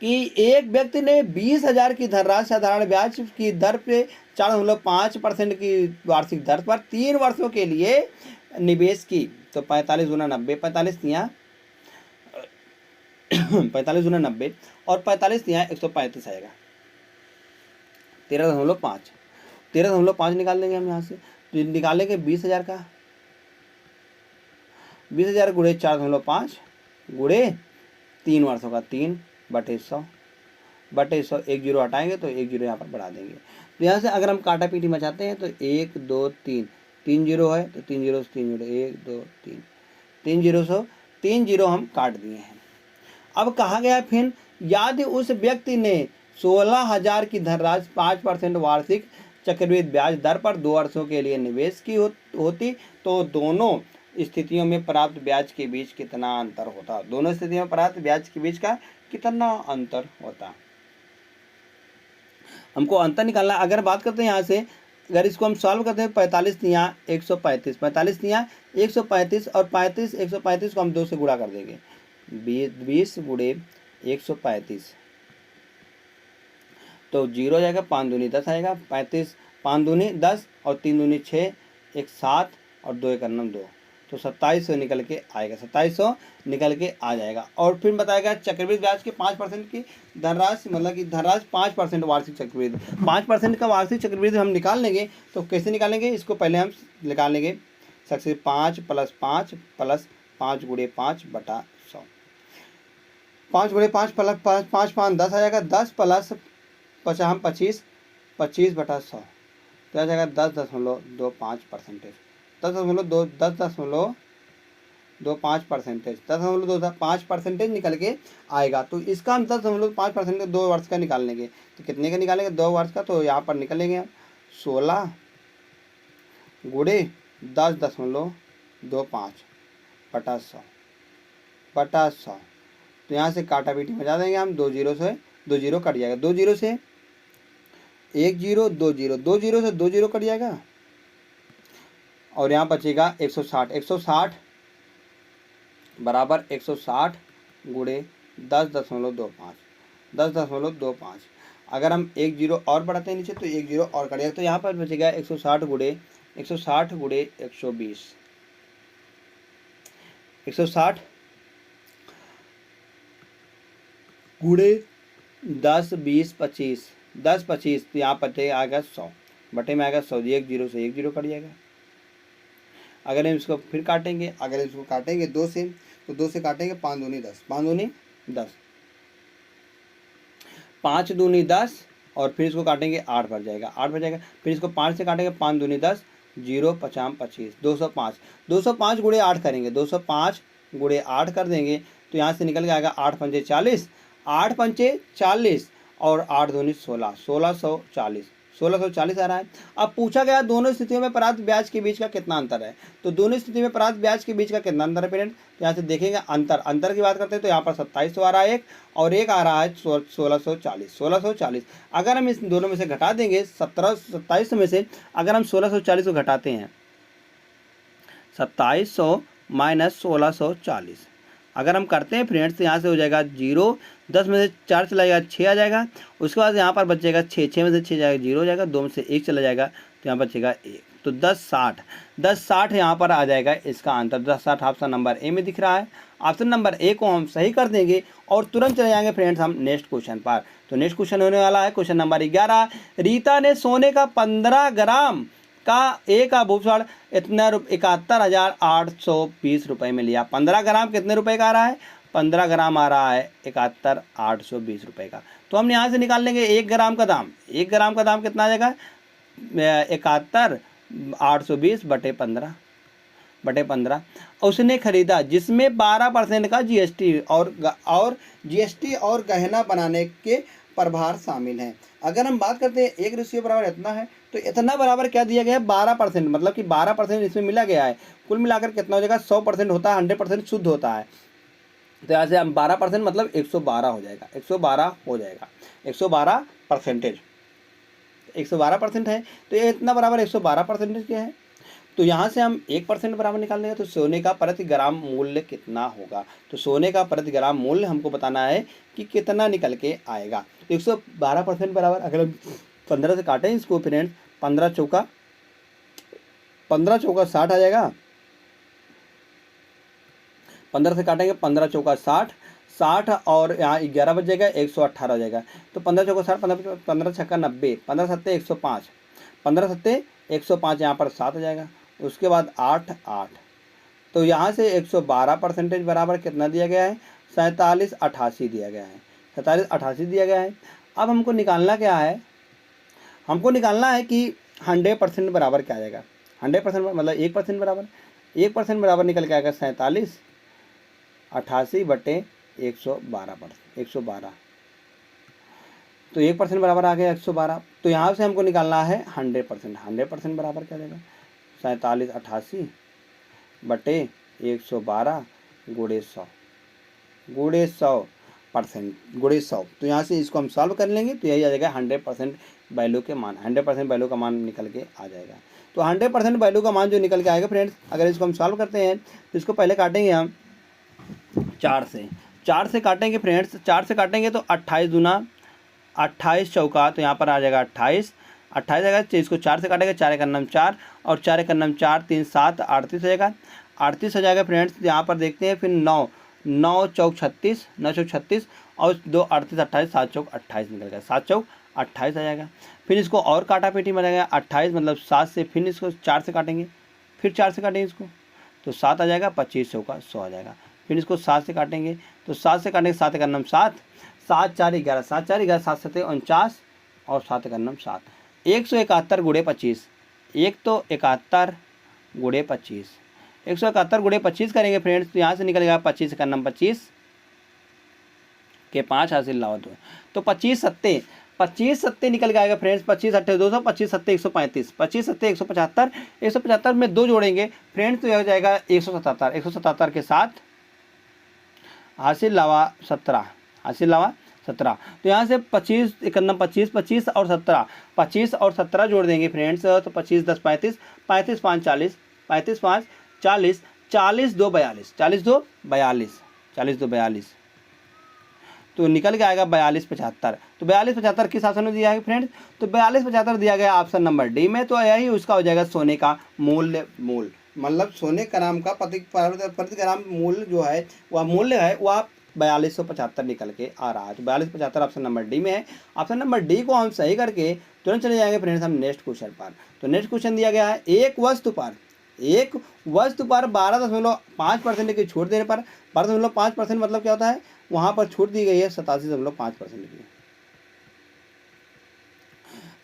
कि एक व्यक्ति ने 20,000 की धनराशि साधारण ब्याज की दर पे 4.5% की वार्षिक दर पर 3 वर्षों के लिए निवेश की। तो 45 गुना 90, 45 तिया 45 गुना 90 और 45 तिया 135 आएगा, 13.5, 13.5 निकाल लेंगे हम यहाँ से। तो निकालेंगे 20,000 का, 20,000 गुणे 4.5 गुणे 3 वर्षों का 3/100 एक जीरो हटाएंगे तो एक जीरो यहाँ पर बढ़ा देंगे। तो यहाँ से अगर हम काटा पीटी मचाते हैं तो 1 2 3, 3 जीरो है तो 3 जीरो से 3 जीरो, 1 2 3, 3 जीरो से 3 जीरो हम काट दिए हैं। अब कहा गया फिर, यदि उस व्यक्ति ने 16,000 की धनराशि 5% वार्षिक चक्रवृद्धि ब्याज दर पर 2 वर्षों के लिए निवेश की होती तो दोनों स्थितियों में प्राप्त ब्याज के बीच कितना अंतर होता, दोनों स्थितियों में प्राप्त ब्याज के बीच का कितना अंतर होता, हमको अंतर निकालना। अगर बात करते हैं यहाँ से, अगर इसको हम सॉल्व करते हैं 45 तिया 135, 45 तिया 135 और 35 135 को हम 2 से गुणा कर देंगे, 20 गुणे 135 तो 0 जाएगा, 5 दूनी 10 आएगा, 35 5 दूनी 10 और 3 दूनी 6, 1 7 और 2 1 9 2, तो 2700 निकल के आएगा, 2700 निकल के आ जाएगा। और फिर बताएगा चक्रवृद्धि ब्याज के 5% की धनराशि, मतलब कि धनराशि 5% वार्षिक चक्रवृद्धि, 5% का वार्षिक चक्रवृद्धि हम निकाल लेंगे। तो कैसे निकालेंगे, इसको पहले हम निकाल लेंगे सक्सेस 5 + 5 + 5 गुणे 5/100, 5 गुणे 5 + 5 5 5 10 आ जाएगा, 10 + 50 25, 25/100 तो आ जाएगा 10.25%, 10.25% निकल के आएगा। तो इसका हम 10.5% 2 वर्ष का निकाल लेंगे, तो कितने का निकालेंगे 2 वर्ष का, तो यहाँ पर निकलेंगे 16 गुणे 10.25/100 तो यहाँ से काटा पीटी बजा देंगे हम, 2 जीरो से 2 जीरो कट जाएगा, 2 जीरो से 1 जीरो 2 जीरो, 2 जीरो से 2 जीरो कट जाएगा और यहाँ बचेगा 160, 160 बराबर 160 गुणे 10.25, 10.25। अगर हम 1 जीरो और बढ़ाते हैं नीचे तो 1 जीरो और कट जाएगा, तो यहाँ पर बचेगा 160 गुणे 120, 160 गुणे 10 20 25, 10 25 तो यहाँ पर आएगा 100, बटे में आएगा 100, 1 जीरो से 1 जीरो कट जाएगा। अगर हम इसको फिर काटेंगे, अगर इसको काटेंगे 2 से, तो 2 से काटेंगे 5 दूनी 10, 5 दूनी 10, 5 दूनी 10 और फिर इसको काटेंगे 8 भर जाएगा, 8 भर जाएगा। फिर इसको 5 से काटेंगे, 5 दूनी 10, 0 50 25, 205, 205 गुणे 8 करेंगे, 205 गुणे 8 कर देंगे तो यहाँ से निकल के आएगा 8 पंचे 40, 8 पंचे 40 और 8 दूनी 16, 1640, 1640 आ रहा है। अब पूछा गया दोनों स्थितियों में प्राप्त ब्याज के बीच का कितना अंतर है, तो दोनों स्थिति में प्राप्त ब्याज के बीच का कितना अंतर है पेरेंट, तो यहाँ से देखेंगे अंतर की बात करते हैं तो यहाँ पर 2700 आ रहा है एक, और एक आ रहा है 1640। अगर हम इस दोनों में से घटा देंगे 2700 में से अगर हम 1640 को घटाते हैं, 2700 माइनस 1640 अगर हम करते हैं फ्रेंड्स तो यहाँ से हो जाएगा 0, 10 में से 4 चला जाएगा 6 आ जाएगा, उसके बाद यहाँ पर बचेगा 6, 6 में से 6 जाएगा 0 हो जाएगा, 2 में से 1 चला जाएगा तो यहाँ बचेगा 1, तो 1060 यहाँ पर आ जाएगा इसका आंसर। 1060 ऑप्शन नंबर ए में दिख रहा है। ऑप्शन नंबर ए को हम सही कर देंगे और तुरंत चले जाएंगे फ्रेंड्स हम नेक्स्ट क्वेश्चन पर। तो नेक्स्ट क्वेश्चन होने वाला है क्वेश्चन नंबर 11। रीता ने सोने का 15 ग्राम का एक आभूषण इतना 71,820 रुपये में लिया। 15 ग्राम कितने रुपए का आ रहा है? 15 ग्राम आ रहा है 71,820 रुपये का। तो हम यहाँ से निकाल लेंगे 1 ग्राम का दाम। 1 ग्राम का दाम कितना आ जाएगा? 71,820 बटे 15। उसने खरीदा जिसमें 12% का जीएसटी और जीएसटी और गहना बनाने के प्रभार शामिल हैं। अगर हम बात करते हैं 1 रेशियो बराबर इतना है, तो इतना बराबर क्या दिया गया है? 12%, मतलब कि 12% इसमें मिला गया है। कुल मिलाकर कितना हो जाएगा? 100% होता है, 100% शुद्ध होता है। तो यहाँ से हम 12% मतलब 112 हो जाएगा। 112 हो जाएगा, 112%। 112% है, तो ये इतना बराबर 112% क्या है? तो यहाँ से हम 1% बराबर निकाल लेंगे। तो सोने का प्रति ग्राम मूल्य कितना होगा? तो सोने का प्रति ग्राम मूल्य हमको बताना है कि कितना निकल के आएगा। तो 112% बराबर, अगर हम 15 से काटें इसको फ्रेंड्स, 15 चौका 60 आ जाएगा। 15 से काटेंगे, 15 चौका 60 और यहाँ 11 बच जाएगा, 118 हो जाएगा। तो 15 चौका 60, 15 छक्का 90, 15 सत्ते 105, 15 सत्ते 105, यहाँ पर 7 हो जाएगा। उसके बाद 8। तो यहाँ से 112% बराबर कितना दिया गया है? 4788 दिया गया है। 4788 दिया गया है। अब हमको निकालना क्या है? हमको निकालना है कि 100% बराबर क्या आ जाएगा। 100% मतलब 1% बराबर, 1% बराबर निकल के आएगा 4788 बटे 112। तो 1% बराबर आ गया 112। तो यहाँ से हमको निकालना है 100%। 100% बराबर क्या देगा? 4788 बटे 112 गुणे 100 गुणे 100। तो यहाँ से इसको हम सॉल्व कर लेंगे, तो यही आ जाएगा 100% वैल्यू के मान। 100% वैल्यू का मान निकल के आ जाएगा। तो 100% वैल्यू का मान जो निकल के आएगा फ्रेंड्स, अगर इसको हम सॉल्व करते हैं तो इसको पहले काटेंगे हम 4 से काटेंगे फ्रेंड्स। 4 से काटेंगे तो 28 दूना 28 चौका, तो यहाँ पर आ जाएगा 28 आएगा। तो इसको 4 से काटेंगे, 4 का नाम 4 और 4 का नाम 4, 3 7, 38 हो जाएगा। 38 हो जाएगा फ्रेंड्स। यहाँ पर देखते हैं फिर 9 चौक 36 और 2 38 28, 7 चौक 28 निकल गया। 7 चौक 28 आ जाएगा। फिर इसको और काटा पेटी में आ जाएगा 28, मतलब 7 से फिर इसको 4 से काटेंगे, फिर 4 से काटेंगे इसको, तो 7 आ जाएगा। 25 चौका 100 आ जाएगा। फिर इसको 7 से काटेंगे, तो 7 से काटेंगे, 7 का नाम 7, 7 4 11, 7 4 11, 7 7 49 और 7 का नाम 7। 171 गुणे 25, 171 गुणे 25, 171 गुणे 25 करेंगे फ्रेंड्स। तो यहाँ से निकलेगा 25 का नाम 25 के 5 हासिल लाओ 2, तो 25 सत्ते निकल के आएगा फ्रेंड्स। 25 अट्ठे 200, 25 सत्ते 135, 25 सत्ते 175, 175 में 2 जोड़ेंगे फ्रेंड्स तो यह हो जाएगा 177। 177 के साथ हासिल लावा 17, तो यहाँ से 25 25 और 17, 25 और 17 जोड़ देंगे फ्रेंड्स। तो 25 10 35, 35 5 40, 35 5 40, 40 2 42, 40 2 42, 40 2 42, तो निकल के आएगा 42 75। तो 42 75 किस ऑप्शन में दिया है फ्रेंड्स? तो 42 75 दिया गया ऑप्शन नंबर डी में। तो यही उसका हो जाएगा सोने का मूल्य, मतलब सोने का नाम का प्रति ग्राम मूल्य जो है वह मूल्य है वह 4275 निकल के आ रहा है। तो 4275 ऑप्शन नंबर डी में है। ऑप्शन नंबर डी को हम सही करके तुरंत चले जाएंगे फ्रेंड्स हम नेक्स्ट क्वेश्चन पर। तो नेक्स्ट क्वेश्चन दिया गया है, एक वस्तु पर 12.5% की छूट देने पर 12.5% मतलब क्या होता है? वहाँ पर छूट दी गई है 87.5% की,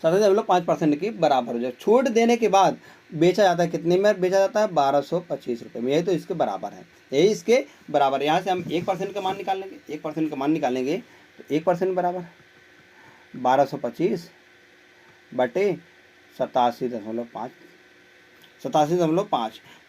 87.5% की बराबर हो जाए। छूट देने के बाद बेचा जाता है, कितने में बेचा जाता है? 1225 रुपये में। यही तो इसके बराबर है, यही इसके बराबर। यहाँ से हम 1% का मान निकाल लेंगे, 1% का मान निकालेंगे तो 1% बराबर 1225 बटे 87.5।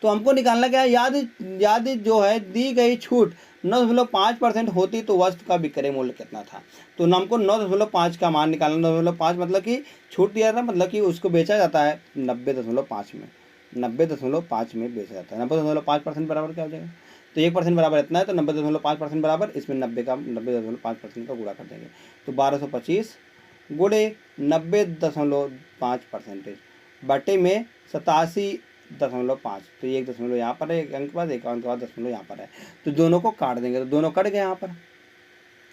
तो हमको निकालना क्या है? यदि जो है दी गई छूट 9.5% होती तो वस्तु का विक्रय मूल्य कितना था? तो हमको 9.5 का मान निकालना। 9.5 मतलब कि छूट दिया था, मतलब कि उसको बेचा जाता है 90.5 में, 90.5 में बेचा जाता है। 90.5% बराबर क्या हो जाएगा? तो 1% बराबर इतना है, तो 90.5% बराबर इसमें 90.5% का गुणा कर देंगे। तो 1225 गुणे 90.5% बटे में 0.5, तो ये 1 दशमलव यहाँ पर है, एक अंक के बाद, एक अंक के बाद दशमलव यहाँ पर है, तो दोनों को काट देंगे, तो दोनों कट गए, यहाँ पर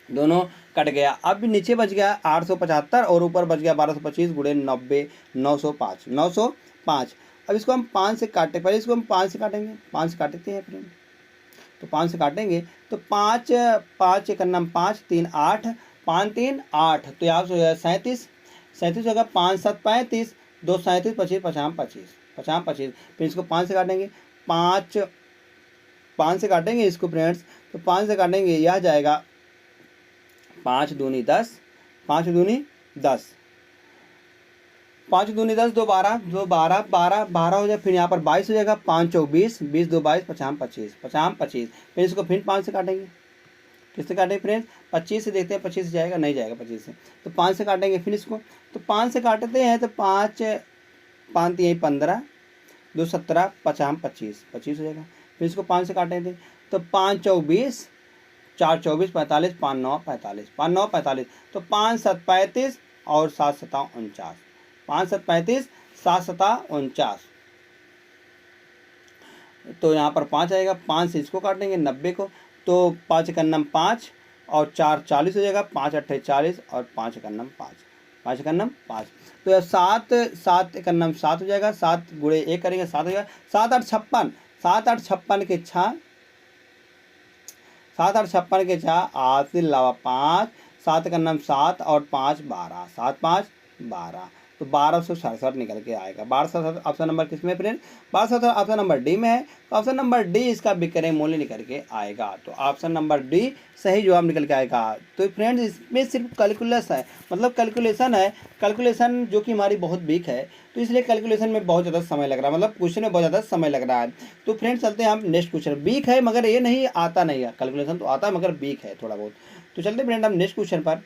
दोनों कट गया। अब नीचे बच गया 875 और ऊपर बच गया 1225 गुणे 90, 905, 905। अब इसको हम 5 से काटे, पहले इसको हम 5 से काटेंगे, 5 से काटते हैं फ्रेंड, तो 5 से काटेंगे तो 5 5 एक अन्नम 5, 3 8, 5 3 8, तो यहाँ से हो जाएगा 37, 37 होगा, 5 7 35, 2 37 25, 50 25, 50 25। फिर इसको 5 से काटेंगे, 5 से काटेंगे इसको फ्रेंड्स, तो 5 से काटेंगे, यह जाएगा 5 दूनी 10, 5 दूनी 10, 5 दूनी 10, 2 12, 2 12, 12 12 हो जाए, फिर यहाँ पर 22 हो जाएगा, 5 चौक 20, 20 2 22, 50 25, 50 25। फिर इसको फिर 5 से काटेंगे, किससे काटेंगे फ्रेंड्स, 25 से देखते हैं, 25 से जाएगा, नहीं जाएगा 25 से, तो 5 से काटेंगे। फिर इसको तो 5 से काटते हैं, तो 5 5 3 15, 2 17, 50 25, 25 हो जाएगा। फिर इसको 5 से काटेंगे, तो 5 चौक 20, 4 24, 45, 5 9 45, 5 9 45, तो 5 7 35 और 7 7 49, 5 7 35, 7 7 49, तो यहाँ पर 5 आएगा, 5 से इसको काटेंगे 90 को, तो 5 एक अन्नम 5 और 4 40 हो जाएगा, 5 8 40 और 5 एक अन्नम 5, 5 एक अन्नम 5, तो यह 7 7 एक अन्नम 7 हो जाएगा, 7 गुणे 1 करेंगे 7 हो जाएगा, 7 8 56, 7 8 56 के 6, 7 8 56 के 6, 8 से अलावा 5, 7 एक अन्नम 7 और 5 12, 7 5 12, तो 1267 निकल के आएगा। 1267 ऑप्शन नंबर किस में फ्रेंड, 1267 ऑप्शन नंबर डी में है, तो ऑप्शन नंबर डी इसका विक्रय मूल्य निकल के आएगा, तो ऑप्शन नंबर डी सही जवाब निकल के आएगा। तो फ्रेंड्स इसमें सिर्फ कैलकुलस है, मतलब कैलकुलेशन है, कैलकुलेशन जो कि हमारी बहुत वीक है, तो इसलिए कैलकुलेशन में बहुत ज़्यादा समय लग रहा है, मतलब क्वेश्चन में बहुत ज़्यादा समय लग रहा है। तो फ्रेंड्स चलते हैं हम नेक्स्ट क्वेश्चन, वीक है मगर ये नहीं आता नहीं है, कैलकुलेशन तो आता है मगर वीक है थोड़ा बहुत। तो चलते फ्रेंड हम नेक्स्ट क्वेश्चन पर।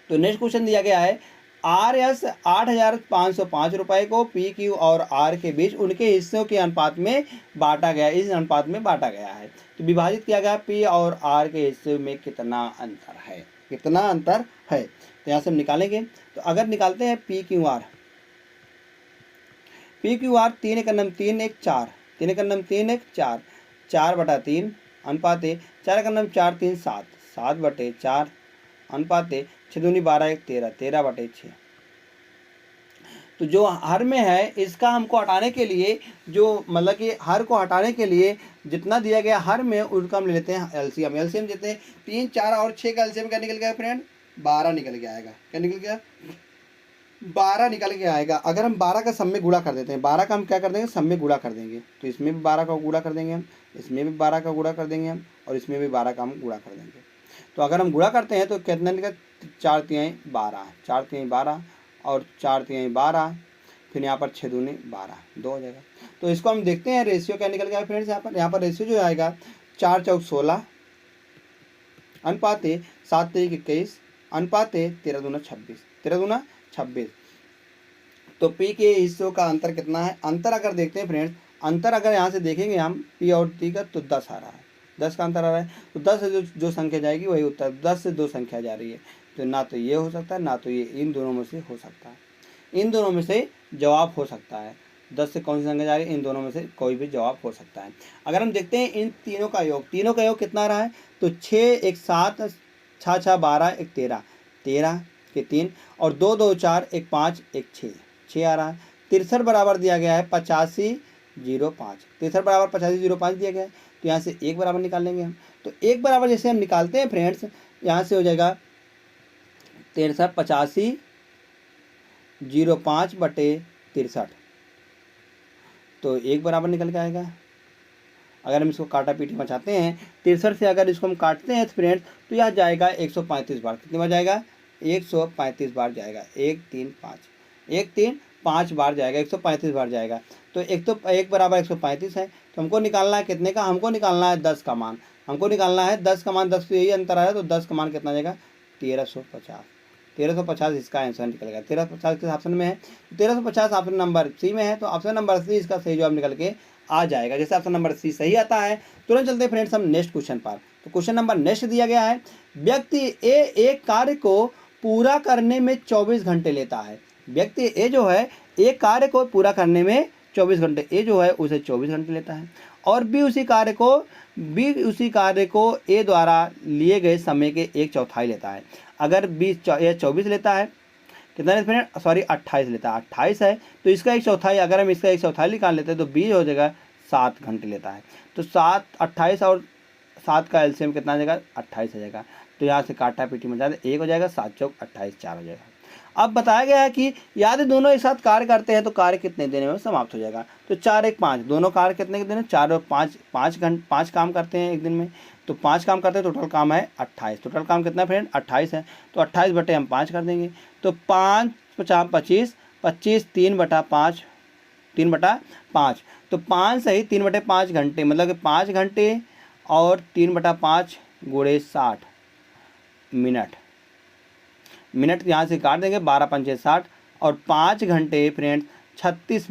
तो नेक्स्ट क्वेश्चन दिया गया है, RS 8,505 रुपये को PQ और R के बीच उनके हिस्सों के अनुपात में बांटा गया, इस अनुपात में बांटा गया है, तो विभाजित किया गया P और R के हिस्से में कितना अंतर है, कितना अंतर है, तो यहाँ से हम निकालेंगे। तो अगर निकालते हैं PQR, 3 एक अन्नम 3 1 4, 3 एक अन्नम 3 1 4, 4/3 अनुपात 4 एक अन्नम 4 3 7, 7/4 अनुपात 6 दूनी 12 1 13, 13/6। तो जो हर में है इसका हमको हटाने के लिए, जो मतलब कि हर को हटाने के लिए जितना दिया गया हर में उनका हम ले लेते हैं एलसीएम, एलसीएम देते हैं 3 4 और 6 का एलसीएम क्या निकल गया फ्रेंड, 12 निकल के आएगा, क्या निकल गया, 12 निकल के आएगा। अगर हम 12 का सब में गुणा कर देते हैं, 12 का हम क्या कर देंगे, सब में गुणा कर देंगे, तो इसमें भी 12 का गुणा कर देंगे हम, इसमें भी 12 का गुणा कर देंगे हम, और इसमें भी 12 का हम गुणा कर देंगे। तो अगर हम गुणा करते हैं तो कितना निकल, 4 3 12, 4 3 12 और 4 3 12, फिर यहाँ पर 6 दूनी 12, 2 हो जाएगा। तो इसको हम देखते हैं रेशियो क्या निकल गया फ्रेंड्स, यहाँ पर रेशियो जो आएगा 4 चौक 16 अनुपात 7 3 21 अनुपात 13 दूना 26, 13 दूना 26। तो P के हिस्सों का अंतर कितना है, अंतर अगर देखते हैं फ्रेंड्स, अंतर अगर यहाँ से देखेंगे हम P और T का, तो 10 आ रहा है, 10 का अंतर आ रहा है, तो 10 से जो संख्या जाएगी वही उत्तर, 10 से 2 संख्या जा रही है, तो ना तो ये हो सकता है ना तो ये, इन दोनों में से हो सकता है, इन दोनों में से जवाब हो सकता है। 10 से कौन सी संख्या जा रही है, इन दोनों में से कोई भी जवाब हो सकता है। अगर हम देखते हैं इन तीनों का योग, तीनों का योग कितना रहा है, तो 6 1 7, 6 6 12 1 13, 13 के 3 और 2 2 4 1 5 1 6, 6 आ रहा है। 63 बराबर दिया गया है 8505, 63 बराबर 8505 दिया गया है, तो यहाँ से 1 बराबर निकाल लेंगे हम। तो 1 बराबर जैसे हम निकालते हैं फ्रेंड्स, यहाँ से हो जाएगा 83 8505 बटे 63, तो 1 बराबर निकल के आएगा। अगर हम इसको काटा पीटी बचाते हैं 63 से, अगर इसको हम काटते हैं फ्रेंड्स, तो यह जाएगा 135 बार, कितनी बार जाएगा, 135 बार जाएगा, 1 3 5, 1 3 5 बार जाएगा, 135 बार जाएगा। तो 1 बराबर 135 है, तो हमको निकालना है कितने का, हमको निकालना है 10 का मान, हमको निकालना है 10 का मान, 10 से यही अंतर है, तो 10 का मान कितना जाएगा, 1350, 1350 इसका आंसर निकलेगा। 1350 किस ऑप्शन में है, 1350 ऑप्शन नंबर सी में है, तो ऑप्शन नंबर सी इसका सही जवाब निकल के आ जाएगा। जैसे ऑप्शन नंबर सी सही आता है, तुरंत चलते हैं फ्रेंड्स हम नेक्स्ट क्वेश्चन पर। तो क्वेश्चन नंबर नेक्स्ट दिया गया है, व्यक्ति ए एक कार्य को पूरा करने में 24 घंटे लेता है, व्यक्ति ए जो है एक कार्य को पूरा करने में 24 घंटे, ए जो है उसे 24 घंटे लेता है। और बी उसी कार्य को ए द्वारा लिए गए समय के 1/4 लेता है। अगर बी 24 लेता है, कितना फ्रेंड, सॉरी 28 लेता है, 28 है तो इसका 1/4, अगर हम इसका 1/4 निकाल लेते हैं तो बी हो जाएगा 7 घंटे लेता है। तो 7, 28 और 7 का एलसीएम कितना आ जाएगा, 28 आ जाएगा। तो यहाँ से काटा पीटी में जाए 1 हो जाएगा, 7 चौक 28, 4 हो जाएगा। अब बताया गया है कि यदि दोनों एक साथ कार्य करते हैं तो कार्य कितने देने में समाप्त हो जाएगा। तो 4 1 5, दोनों कार्य कितने के दिन, 4 और 5, 5 काम करते हैं एक दिन में। तो 5 काम करते हैं, टोटल काम है 28। टोटल काम कितना फ्रेंड, 28 है। तो 28 बटे हम 5 कर देंगे। तो 5 50 25, 25 3/5, 3/5। तो 5 सही 3/5 घंटे, मतलब कि 5 घंटे और 3/5 गुणे 60 मिनट यहाँ से काट देंगे, 12 पंचे 60 और 5 घंटे फ्रेंड्स 36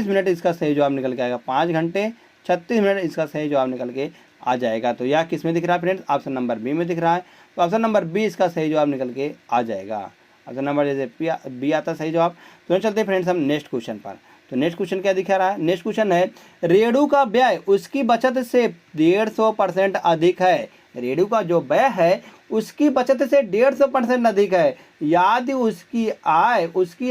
मिनट इसका सही जवाब निकल के आएगा। 5 घंटे 36 मिनट इसका सही जवाब निकल के आ जाएगा। तो यह किस में दिख रहा है फ्रेंड्स, ऑप्शन नंबर बी में दिख रहा है। तो ऑप्शन नंबर बी इसका सही जवाब निकल के आ जाएगा। ऑप्शन नंबर जैसे बी आता सही जवाब। तो चलते हैं फ्रेंड्स हम नेक्स्ट क्वेश्चन पर। तो नेक्स्ट क्वेश्चन क्या दिखा रहा है, नेक्स्ट क्वेश्चन है रेणु का व्यय उसकी बचत से 150% अधिक है। रेणु का जो व्यय है उसकी बचत से 150% अधिक है। यदि उसकी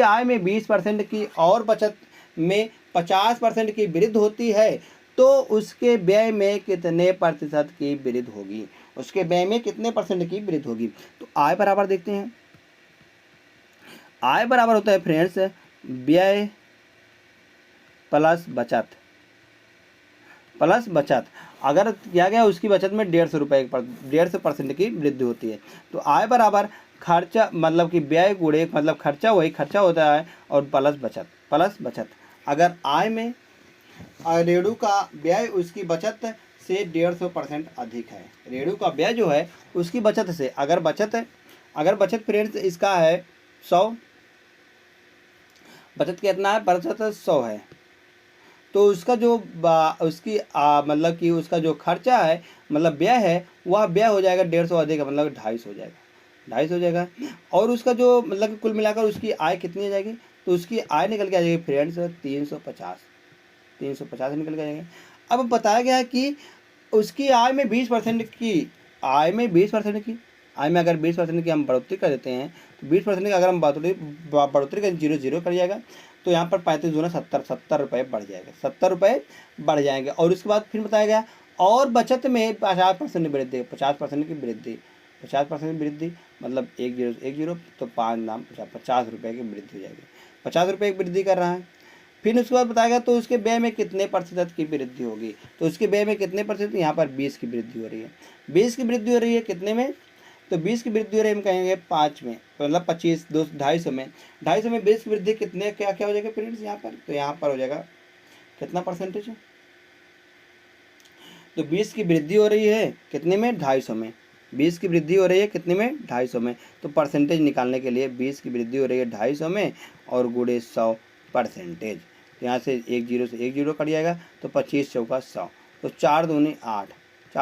आय में 20% की और बचत में 50% की वृद्धि होती है तो उसके व्यय में कितने प्रतिशत की वृद्धि होगी, उसके व्यय में कितने परसेंट की वृद्धि होगी। तो आय बराबर देखते हैं, आय बराबर होता है फ्रेंड्स व्यय प्लस बचत। अगर किया गया उसकी बचत में 150 रुपये 150% की वृद्धि होती है। तो आय बराबर खर्चा, मतलब कि व्यय गुणे मतलब खर्चा, वही खर्चा होता है और प्लस बचत। अगर आय में रेणु का व्यय उसकी बचत से 150% अधिक है। रेणु का व्यय जो है उसकी बचत से, अगर बचत फ्रेंड्स इसका है 100, बचत कितना है, बचत 100 है। तो उसका जो मतलब कि उसका जो खर्चा है, मतलब व्यय है, वह व्यय हो जाएगा 150 अधिक, मतलब 250 हो जाएगा। और उसका जो मतलब कि कुल मिलाकर उसकी आय कितनी आ जाएगी, तो उसकी आय निकल के आ जाएगी फ्रेंड्स 350 निकल के आ जाएगी। अब बताया गया है कि उसकी आय में 20% की, आय में अगर 20% की हम बढ़ोतरी कर देते हैं तो 20% की अगर हम बढ़ोतरी करें, 0 कर जाएगा। तो यहाँ पर 35 दूना 70 रुपये बढ़ जाएगा, 70 रुपये बढ़ जाएंगे। और उसके बाद फिर बताया गया और बचत में 50% वृद्धि, 50% की वृद्धि, 50% वृद्धि मतलब 10 तो 5 नाम 50 रुपये की वृद्धि हो जाएगी, 50 रुपये की वृद्धि कर रहा है। फिर उसके बाद बताया गया तो उसके व्यय में कितने प्रतिशत की वृद्धि होगी। तो उसके व्यय में कितने प्रतिशत, यहाँ पर 20 की वृद्धि हो रही है। 20 की वृद्धि हो रही है कितने में, तो 20 की वृद्धि हो रही है हम कहेंगे 5 में, तो मतलब 25 250 में 20 की वृद्धि कितने क्या हो जाएगा फ्रेंड्स यहाँ पर, तो यहाँ पर हो जाएगा कितना परसेंटेज, तो 20 की वृद्धि हो रही है कितने में, 250 में। 20 की वृद्धि हो रही है कितने में, 250 में। तो परसेंटेज निकालने के लिए 20 की वृद्धि हो रही है 250 में और गुणे 100%। तो यहाँ से 1 0 से 1 0 कट जाएगा, तो 25 चौका 100, तो 4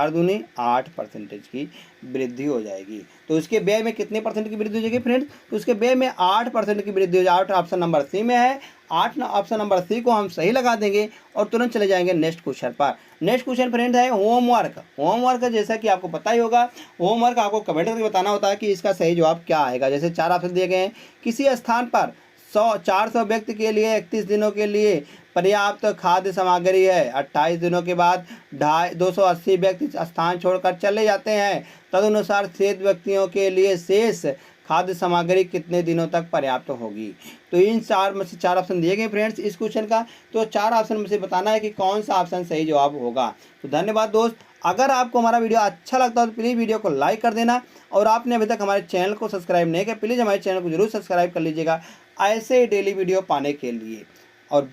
दूनी 8% की वृद्धि हो जाएगी। तो उसके व्यय में कितने परसेंट की वृद्धि हो जाएगी फ्रेंड्स, तो उसके व्यय में 8% की वृद्धि हो जाएगी। 8 ऑप्शन नंबर सी में है, 8 ऑप्शन नंबर सी को हम सही लगा देंगे और तुरंत चले जाएंगे नेक्स्ट क्वेश्चन पर। नेक्स्ट क्वेश्चन फ्रेंड है होमवर्क। जैसा कि आपको पता ही होगा, होमवर्क आपको कमेंट करके बताना होता है कि इसका सही जवाब क्या आएगा। जैसे 4 ऑप्शन दिए गए हैं, किसी स्थान पर 400 व्यक्ति के लिए 31 दिनों के लिए पर्याप्त खाद्य सामग्री है। 28 दिनों के बाद 280 व्यक्ति स्थान छोड़कर चले जाते हैं। तदनुसार शेष व्यक्तियों के लिए शेष खाद्य सामग्री कितने दिनों तक पर्याप्त होगी। तो इन 4 में से 4 ऑप्शन दिए गए फ्रेंड्स इस क्वेश्चन का। तो 4 ऑप्शन में से बताना है कि कौन सा ऑप्शन सही जवाब होगा। तो धन्यवाद दोस्त, अगर आपको हमारा वीडियो अच्छा लगता है तो प्लीज़ वीडियो को लाइक कर देना, और आपने अभी तक हमारे चैनल को सब्सक्राइब नहीं किया प्लीज़ हमारे चैनल को जरूर सब्सक्राइब कर लीजिएगा ऐसे डेली वीडियो पाने के लिए। और